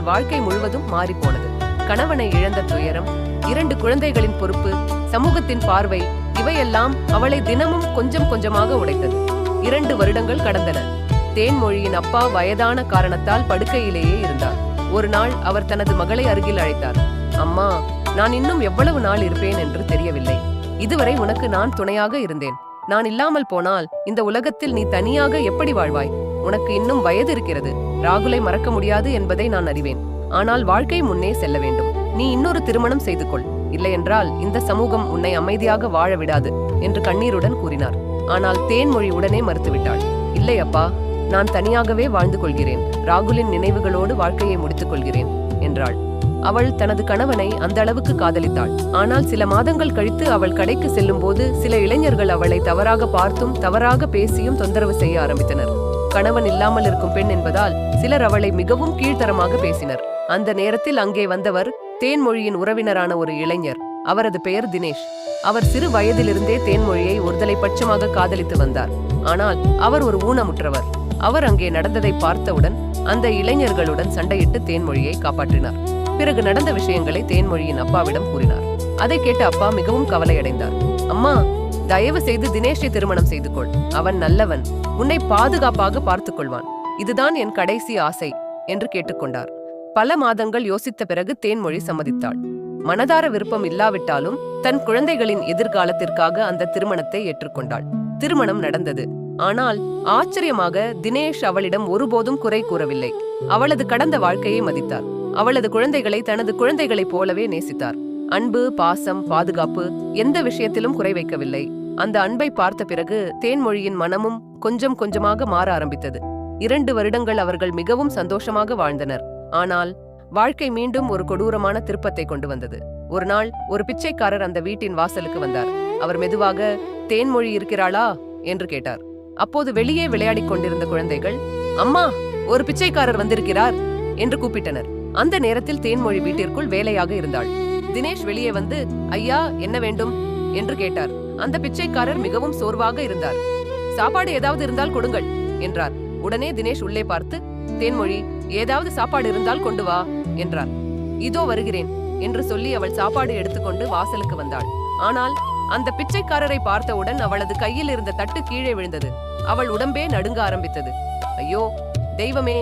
அவளின் வாழ்க்கை முழுவதும் மாறிப்போனது. கணவனை இழந்த துயரம், 2 குழந்தைகளின் பொறுப்பு, சமூகத்தின் பார்வை, இவையெல்லாம் அவளை தினமும் கொஞ்சம் கொஞ்சமாக உடைத்தது. 2 வருடங்கள் கடந்தன. தேன்மொழியின் அப்பா வயதான காரணத்தால் படுக்கையிலேயே இருந்தார். ஒரு நாள் அவர் தனது மகளை அருகில் அழைத்தார். அம்மா, நான் இன்னும் எவ்வளவு நாள் இருப்பேன் என்று தெரியவில்லை. இதுவரை உனக்கு நான் துணையாக இருந்தேன். நான் இல்லாமல் போனால் இந்த உலகத்தில் நீ தனியாக எப்படி வாழ்வாய்? உனக்கு இன்னும் வயது இருக்கிறது. ராகுலை மறக்க முடியாது என்பதை நான் அறிவேன். ஆனால் வாழ்க்கை முன்னே செல்ல வேண்டும். நீ இன்னொரு திருமணம் செய்து கொள். இல்லையென்றால் இந்த சமூகம் உன்னை அமைதியாக வாழ விடாது என்று கண்ணீருடன் கூறினார். ஆனால் தேன்மொழி உடனே மறுத்துவிட்டாள். இல்லை அப்பா, நான் தனியாகவே வாழ்ந்து கொள்கிறேன். ராகுலின் நினைவுகளோடு வாழ்க்கையை முடித்துக் கொள்கிறேன் என்றாள். அவள் தனது கணவனை அந்த அளவுக்கு காதலித்தாள். ஆனால் சில மாதங்கள் கழித்து அவள் கடைக்கு செல்லும் போது சில இளைஞர்கள் அவளை தவறாக பார்த்தும் தவறாக பேசியும் தொந்தரவு செய்ய ஆரம்பித்தனர். கணவன் இல்லாமல் இருக்கும் பெண் என்பதால் சிலர் அவளை மிகவும் கீழ்த்தரமாக பேசினர். அந்த நேரத்தில் அங்கே வந்தவர் தேன்மொழியின் உறவினரான ஒரு இளைஞர். அவரது பெயர் தினேஷ். அவர் சிறு வயதிலிருந்தே தேன்மொழியை ஒருதலை பட்சமாக காதலித்து வந்தார். ஆனால் அவர் ஒரு ஊனமுற்றவர். அவர் அங்கே நடந்ததை பார்த்தவுடன் அந்த இளைஞர்களுடன் சண்டையிட்டு தேன்மொழியை காப்பாற்றினார். பிறகு நடந்த விஷயங்களை தேன்மொழியின் அப்பாவிடம் கூறினார். அதை கேட்ட அப்பா மிகவும் கவலையடைந்தார். அம்மா, தயவு செய்து தினேஷை திருமணம் செய்து கொள். அவன் நல்லவன். உன்னை பாதுகாப்பாக பார்த்துக் கொள்வான். இதுதான் என் கடைசி ஆசை என்று கேட்டுக்கொண்டார். பல மாதங்கள் யோசித்த பிறகு தேன்மொழி சம்மதித்தாள். மனதார விருப்பம் இல்லாவிட்டாலும் தன் குழந்தைகளின் எதிர்காலத்திற்காக அந்த திருமணத்தை ஏற்றுக்கொண்டாள். திருமணம் நடந்தது. ஆனால் ஆச்சரியமாக தினேஷ் அவளிடம் ஒருபோதும் குறை கூறவில்லை. அவளது கடந்த வாழ்க்கையை மதித்தார். அவளது குழந்தைகளை தனது குழந்தைகளைப் போலவே நேசித்தார். அன்பு, பாசம், பாதுகாப்பு, எந்த விஷயத்திலும் குறை வைக்கவில்லை. அந்த அன்பை பார்த்த பிறகு தேன்மொழியின் மனமும் கொஞ்சம் கொஞ்சமாக மாற ஆரம்பித்தது. 2 வருடங்கள் அவர்கள் மிகவும் சந்தோஷமாக வாழ்ந்தனர். ஆனால் வாழ்க்கை மீண்டும் ஒரு கொடூரமான திருப்பத்தை கொண்டு வந்தது. ஒரு நாள் ஒரு பிச்சைக்காரர் அந்த வீட்டின் வாசலுக்கு வந்தார். அவர் மெதுவாக, தேன்மொழி இருக்கிறாளா என்று கேட்டார். அப்போது வெளியே விளையாடிக் கொண்டிருந்த குழந்தைகள், அம்மா, ஒரு பிச்சைக்காரர் வந்திருக்கிறார் என்று கூப்பிட்டனர். அந்த நேரத்தில் தேன்மொழி வீட்டிற்குள் வேலையாக இருந்தாள். தினேஷ் வெளியே வந்து, ஐயா, என்ன வேண்டும் என்று கேட்டார். அந்த பிச்சைக்காரர் மிகவும் சோர்வாக இருந்தார். சாப்பாடு ஏதாவது இருந்தால் கொடுங்கள் என்றார். உடனே தினேஷ் உள்ளே பார்த்து, தேன்மொழி, ஏதாவது சாப்பாடு இருந்தால் கொண்டு வா என்றார். இதோ வருகிறேன் என்று சொல்லி அவள் சாப்பாடு எடுத்துக்கொண்டு வாசலுக்கு வந்தாள். ஆனால் அந்த பிச்சைக்காரரை பார்த்தவுடன் அவளது கையில் இருந்த தட்டு கீழே விழுந்தது. அவள் உடம்பே நடுங்க ஆரம்பித்தது. ஐயோ தெய்வமே!